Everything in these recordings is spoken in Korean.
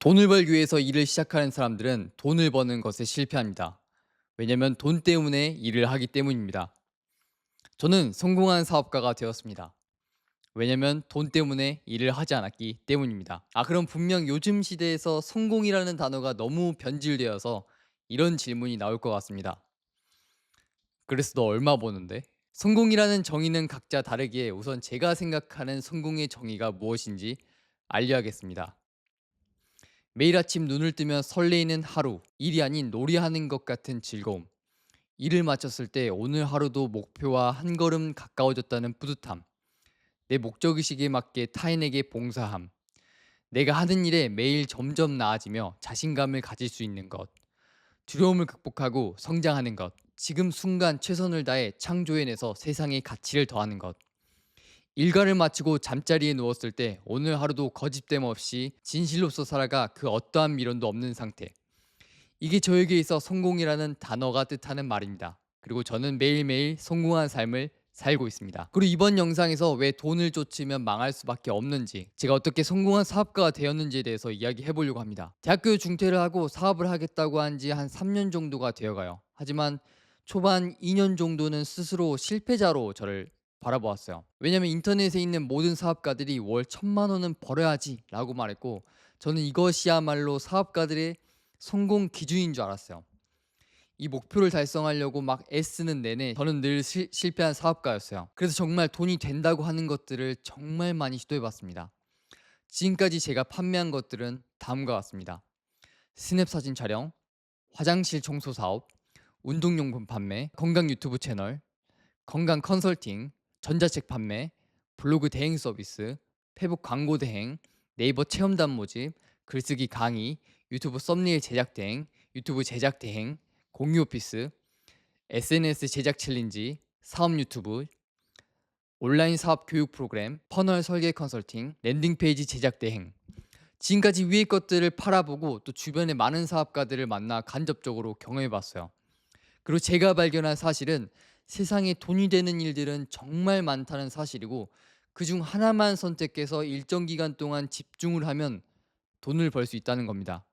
돈을 벌기 위해서 일을 시작하는 사람들은 돈을 버는 것에 실패합니다. 왜냐하면 돈 때문에 일을 하기 때문입니다. 저는 성공한 사업가가 되었습니다. 왜냐하면 돈 때문에 일을 하지 않았기 때문입니다. 그럼 분명 요즘 시대에서 성공이라는 단어가 너무 변질되어서 이런 질문이 나올 것 같습니다. 그래서 너 얼마 버는데? 성공이라는 정의는 각자 다르기에 우선 제가 생각하는 성공의 정의가 무엇인지 알려야겠습니다. 매일 아침 눈을 뜨면 설레이는 하루, 일이 아닌 놀이하는 것 같은 즐거움, 일을 마쳤을 때 오늘 하루도 목표와 한 걸음 가까워졌다는 뿌듯함, 내 목적의식에 맞게 타인에게 봉사함, 내가 하는 일에 매일 점점 나아지며 자신감을 가질 수 있는 것, 두려움을 극복하고 성장하는 것, 지금 순간 최선을 다해 창조해내서 세상에 가치를 더하는 것, 일과를 마치고 잠자리에 누웠을 때 오늘 하루도 거짓됨 없이 진실로서 살아가 그 어떠한 미련도 없는 상태. 이게 저에게 있어 성공이라는 단어가 뜻하는 말입니다. 그리고 저는 매일매일 성공한 삶을 살고 있습니다. 그리고 이번 영상에서 왜 돈을 쫓으면 망할 수밖에 없는지, 제가 어떻게 성공한 사업가가 되었는지에 대해서 이야기해 보려고 합니다. 대학교 중퇴를 하고 사업을 하겠다고 한 지 한 3년 정도가 되어가요. 하지만 초반 2년 정도는 스스로 실패자로 저를 바라보았어요. 왜냐면 인터넷에 있는 모든 사업가들이 월 1,000만 원은 벌어야지 라고 말했고, 저는 이것이야말로 사업가들의 성공 기준인 줄 알았어요. 이 목표를 달성하려고 막 애쓰는 내내 저는 늘 실패한 사업가였어요. 그래서 정말 돈이 된다고 하는 것들을 정말 많이 시도해봤습니다. 지금까지 제가 판매한 것들은 다음과 같습니다. 스냅 사진 촬영, 화장실 청소 사업, 운동용품 판매, 건강 유튜브 채널, 건강 컨설팅, 전자책 판매, 블로그 대행 서비스, 페북 광고 대행, 네이버 체험단 모집, 글쓰기 강의, 유튜브 썸네일 제작 대행, 유튜브 제작 대행, 공유 오피스, SNS 제작 챌린지, 사업 유튜브, 온라인 사업 교육 프로그램, 퍼널 설계 컨설팅, 랜딩 페이지 제작 대행. 지금까지 위의 것들을 팔아보고 또 주변에 많은 사업가들을 만나 간접적으로 경험해봤어요. 그리고 제가 발견한 사실은 세상에 돈이 되는 일들은 정말 많다는 사실이고, 그중 하나만 선택해서 일정 기간 동안 집중을 하면 돈을 벌 수 있다는 겁니다.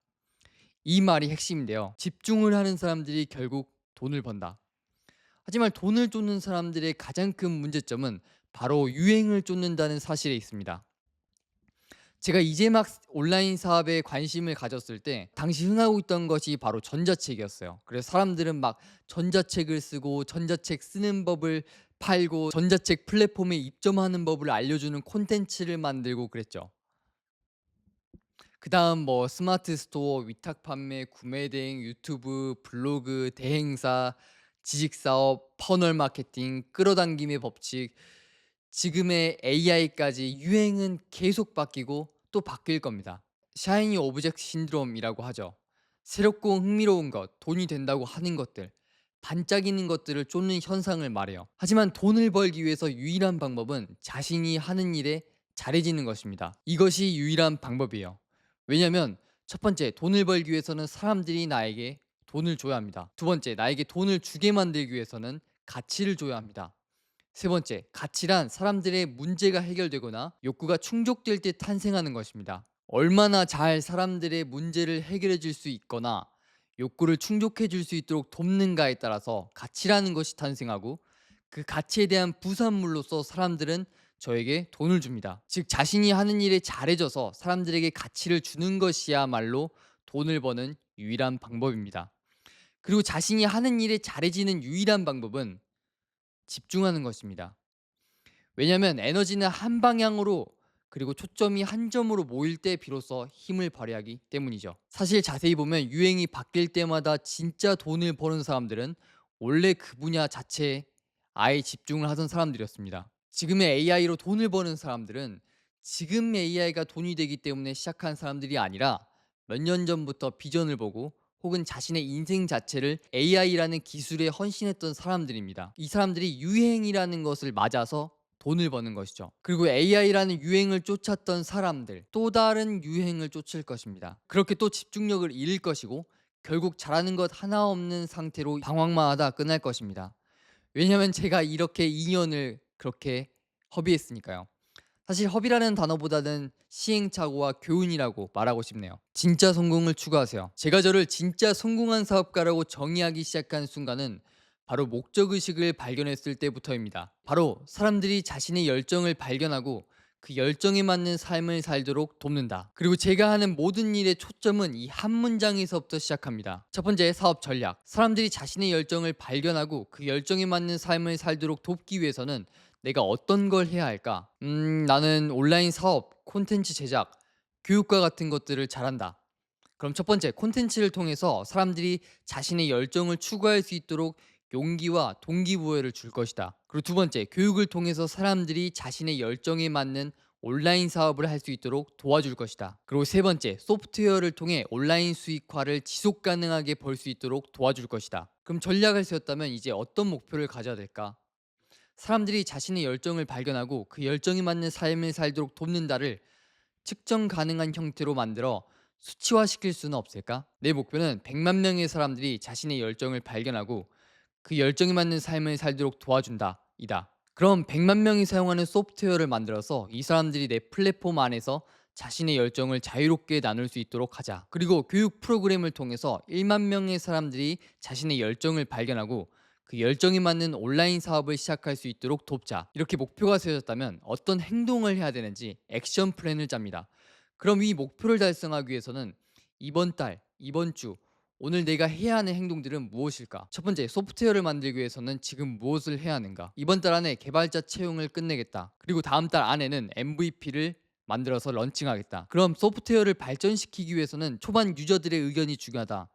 이 말이 핵심인데요. 집중을 하는 사람들이 결국 돈을 번다. 하지만 돈을 쫓는 사람들의 가장 큰 문제점은 바로 유행을 쫓는다는 사실에 있습니다. 제가 이제 막 온라인 사업에 관심을 가졌을 때 당시 흥하고 있던 것이 바로 전자책이었어요. 그래서 사람들은 막 전자책을 쓰고 전자책 쓰는 법을 팔고 전자책 플랫폼에 입점하는 법을 알려주는 콘텐츠를 만들고 그랬죠. 그다음 뭐 스마트 스토어, 위탁 판매, 구매 대행, 유튜브, 블로그, 대행사, 지식 사업, 퍼널 마케팅, 끌어당김의 법칙, 지금의 AI까지 유행은 계속 바뀌고 또 바뀔 겁니다. 샤이니 오브젝트 신드롬이라고 하죠. 새롭고 흥미로운 것, 돈이 된다고 하는 것들, 반짝이는 것들을 쫓는 현상을 말해요. 하지만 돈을 벌기 위해서 유일한 방법은 자신이 하는 일에 잘해지는 것입니다. 이것이 유일한 방법이에요. 왜냐하면 첫 번째, 돈을 벌기 위해서는 사람들이 나에게 돈을 줘야 합니다. 두 번째, 나에게 돈을 주게 만들기 위해서는 가치를 줘야 합니다. 세 번째, 가치란 사람들의 문제가 해결되거나 욕구가 충족될 때 탄생하는 것입니다. 얼마나 잘 사람들의 문제를 해결해 줄 수 있거나 욕구를 충족해 줄 수 있도록 돕는가에 따라서 가치라는 것이 탄생하고, 그 가치에 대한 부산물로서 사람들은 저에게 돈을 줍니다. 즉 자신이 하는 일에 잘해져서 사람들에게 가치를 주는 것이야말로 돈을 버는 유일한 방법입니다. 그리고 자신이 하는 일에 잘해지는 유일한 방법은 집중하는 것입니다. 왜냐하면 에너지는 한 방향으로, 그리고 초점이 한 점으로 모일 때 비로소 힘을 발휘하기 때문이죠. 사실 자세히 보면 유행이 바뀔 때마다 진짜 돈을 버는 사람들은 원래 그 분야 자체에 아예 집중을 하던 사람들이었습니다. 지금의 AI로 돈을 버는 사람들은 지금 AI가 돈이 되기 때문에 시작한 사람들이 아니라 몇 년 전부터 비전을 보고 혹은 자신의 인생 자체를 AI라는 기술에 헌신했던 사람들입니다. 이 사람들이 유행이라는 것을 맞아서 돈을 버는 것이죠. 그리고 AI라는 유행을 쫓았던 사람들, 또 다른 유행을 쫓을 것입니다. 그렇게 또 집중력을 잃을 것이고, 결국 잘하는 것 하나 없는 상태로 방황만 하다 끝날 것입니다. 왜냐하면 제가 이렇게 2년을 그렇게 허비했으니까요. 사실 허비라는 단어보다는 시행착오와 교훈이라고 말하고 싶네요. 진짜 성공을 추구하세요. 제가 저를 진짜 성공한 사업가라고 정의하기 시작한 순간은 바로 목적의식을 발견했을 때부터입니다. 바로 사람들이 자신의 열정을 발견하고 그 열정에 맞는 삶을 살도록 돕는다. 그리고 제가 하는 모든 일의 초점은 이 한 문장에서부터 시작합니다. 첫 번째, 사업 전략. 사람들이 자신의 열정을 발견하고 그 열정에 맞는 삶을 살도록 돕기 위해서는 내가 어떤 걸 해야 할까? 나는 온라인 사업, 콘텐츠 제작, 교육과 같은 것들을 잘한다. 그럼 첫 번째, 콘텐츠를 통해서 사람들이 자신의 열정을 추구할 수 있도록 용기와 동기부여를 줄 것이다. 그리고 두 번째, 교육을 통해서 사람들이 자신의 열정에 맞는 온라인 사업을 할 수 있도록 도와줄 것이다. 그리고 세 번째, 소프트웨어를 통해 온라인 수익화를 지속 가능하게 벌 수 있도록 도와줄 것이다. 그럼 전략을 세웠다면 이제 어떤 목표를 가져야 될까? 사람들이 자신의 열정을 발견하고 그 열정에 맞는 삶을 살도록 돕는다를 측정 가능한 형태로 만들어 수치화시킬 수는 없을까? 내 목표는 100만 명의 사람들이 자신의 열정을 발견하고 그 열정에 맞는 삶을 살도록 도와준다 이다. 그럼 100만 명이 사용하는 소프트웨어를 만들어서 이 사람들이 내 플랫폼 안에서 자신의 열정을 자유롭게 나눌 수 있도록 하자. 그리고 교육 프로그램을 통해서 1만 명의 사람들이 자신의 열정을 발견하고 그 열정에 맞는 온라인 사업을 시작할 수 있도록 돕자. 이렇게 목표가 세워졌다면 어떤 행동을 해야 되는지 액션 플랜을 짭니다. 그럼 이 목표를 달성하기 위해서는 이번 달, 이번 주, 오늘 내가 해야 하는 행동들은 무엇일까? 첫 번째, 소프트웨어를 만들기 위해서는 지금 무엇을 해야 하는가? 이번 달 안에 개발자 채용을 끝내겠다. 그리고 다음 달 안에는 MVP를 만들어서 런칭하겠다. 그럼 소프트웨어를 발전시키기 위해서는 초반 유저들의 의견이 중요하다.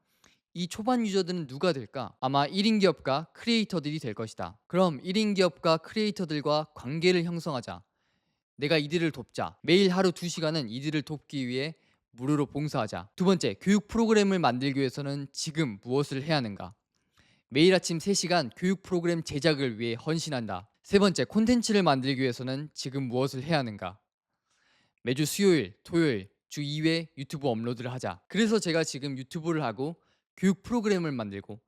이 초반 유저들은 누가 될까? 아마 1인 기업과 크리에이터들이 될 것이다. 그럼 1인 기업과 크리에이터들과 관계를 형성하자. 내가 이들을 돕자. 매일 하루 2시간은 이들을 돕기 위해 무료로 봉사하자. 두 번째, 교육 프로그램을 만들기 위해서는 지금 무엇을 해야 하는가? 매일 아침 3시간 교육 프로그램 제작을 위해 헌신한다. 세 번째, 콘텐츠를 만들기 위해서는 지금 무엇을 해야 하는가? 매주 수요일, 토요일, 주 2회 유튜브 업로드를 하자. 그래서 제가 지금 유튜브를 하고 교육 프로그램을 만들고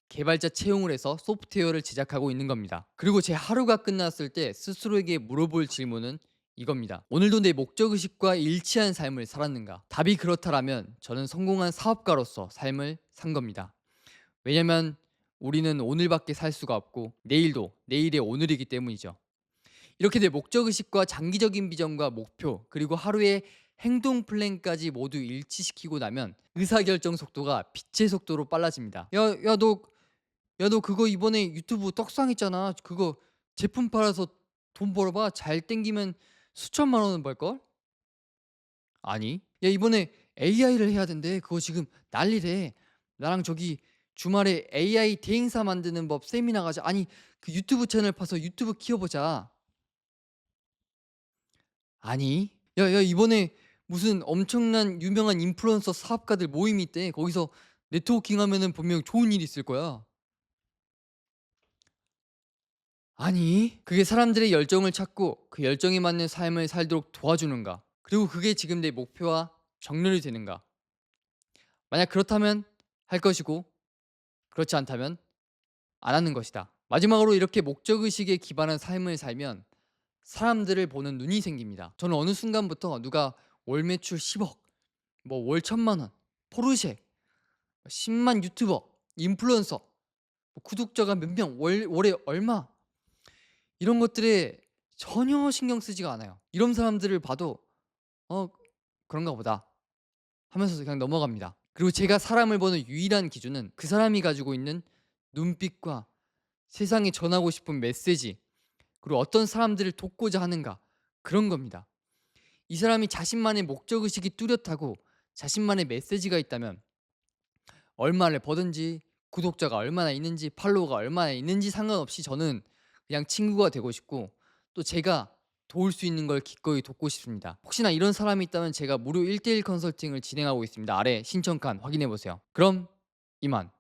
개발자 채용을 해서 소프트웨어를 제작하고 있는 겁니다. 그리고 제 하루가 끝났을 때 스스로에게 물어볼 질문은 이겁니다. 오늘도 내 목적의식과 일치한 삶을 살았는가? 답이 그렇다라면 저는 성공한 사업가로서 삶을 산 겁니다. 왜냐면 우리는 오늘밖에 살 수가 없고 내일도 내일의 오늘이기 때문이죠. 이렇게 내 목적의식과 장기적인 비전과 목표 그리고 하루의 행동 플랜까지 모두 일치시키고 나면 의사결정 속도가 빛의 속도로 빨라집니다. 너 그거 이번에 유튜브 떡상했잖아. 그거 제품 팔아서 돈 벌어봐. 잘 땡기면 수천만 원은 벌걸? 아니. 야, 이번에 AI를 해야 된대. 그거 지금 난리래. 나랑 저기 주말에 AI 대행사 만드는 법 세미나 가자. 아니, 그 유튜브 채널 파서 유튜브 키워보자. 아니. 야, 이번에 무슨 엄청난 유명한 인플루언서 사업가들 모임이 있대. 거기서 네트워킹 하면은 분명 좋은 일 있을 거야. 아니, 그게 사람들의 열정을 찾고 그 열정에 맞는 삶을 살도록 도와주는가? 그리고 그게 지금 내 목표와 정렬이 되는가? 만약 그렇다면 할 것이고, 그렇지 않다면 안 하는 것이다. 마지막으로 이렇게 목적의식에 기반한 삶을 살면 사람들을 보는 눈이 생깁니다. 저는 어느 순간부터 누가 월 매출 10억, 뭐 월 1,000만 원, 포르쉐, 10만 유튜버, 인플루언서, 뭐 구독자가 몇 명, 월에 얼마 이런 것들에 전혀 신경 쓰지가 않아요. 이런 사람들을 봐도 어 그런가 보다 하면서 그냥 넘어갑니다. 그리고 제가 사람을 보는 유일한 기준은 그 사람이 가지고 있는 눈빛과 세상에 전하고 싶은 메시지 그리고 어떤 사람들을 돕고자 하는가 그런 겁니다. 이 사람이 자신만의 목적의식이 뚜렷하고 자신만의 메시지가 있다면 얼마를 버든지 구독자가 얼마나 있는지 팔로워가 얼마나 있는지 상관없이 저는 그냥 친구가 되고 싶고 또 제가 도울 수 있는 걸 기꺼이 돕고 싶습니다. 혹시나 이런 사람이 있다면 제가 무료 1대1 컨설팅을 진행하고 있습니다. 아래 신청칸 확인해 보세요. 그럼 이만.